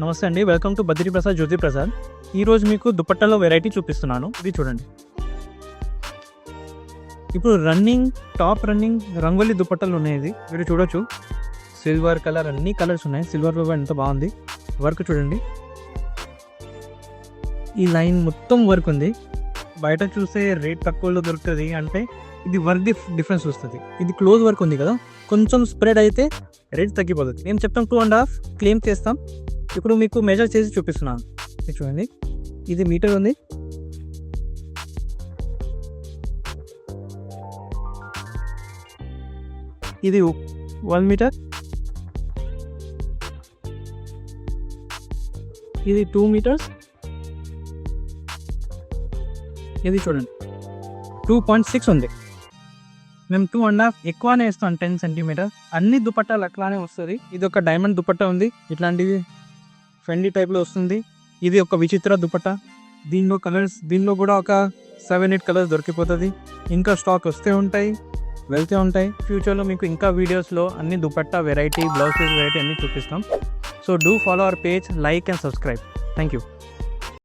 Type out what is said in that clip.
నమస్తే అండి, welcome to Badri Prasad జ్యోతి ప్రసాద్. ఈరోజు మీకు దుపట్టాలో వెరైటీ చూపిస్తున్నాను. ఇది చూడండి. ఇప్పుడు టాప్ రన్నింగ్ రంగోలీ దుపట్టాలు ఉన్నాయి. ఇది మీరు చూడొచ్చు. సిల్వర్ కలర్, అన్ని కలర్స్ ఉన్నాయి. సిల్వర్ ఎంత బాగుంది. వర్క్ చూడండి. ఈ లైన్ మొత్తం వర్క్ ఉంది. బయట చూస్తే రేట్ తక్కువలో దొరుకుతుంది అంటే ఇది వర్క్ డిఫరెన్స్ వస్తుంది. ఇది క్లోజ్ వర్క్ ఉంది కదా, కొంచెం స్ప్రెడ్ అయితే రేట్ తగ్గిపోతుంది. మేము చెప్తాం 2.5 క్లెయిమ్ చేస్తాం. ఇప్పుడు మీకు మెజర్ చేసి చూపిస్తున్నాను. చూడండి, ఇది మీటర్ ఉంది. ఇది 1 మీటర్, ఇది 2 మీటర్స్, ఇది చూడండి 2.6 ఉంది. మేము 2.5 ఎక్కువనే ఇస్తాం, 10 సెంటీమీటర్. అన్ని దుపట్టాలు అట్లానే వస్తుంది. ఇది ఒక డైమండ్ దుపట్టా ఉంది, ఇట్లాంటివి ఫెండీ టైప్లో వస్తుంది. ఇది ఒక విచిత్ర దుపట్టా. దీనిలో కూడా ఒక 7-8 కలర్స్ దొరికిపోతుంది. ఇంకా స్టాక్ వస్తూ ఉంటాయి, వెళ్తూ ఉంటాయి. ఫ్యూచర్లో మీకు ఇంకా వీడియోస్లో అన్ని dupatta variety, blouse piece variety అన్నీ చూపిస్తాం. So do follow our page, like and subscribe. Thank you.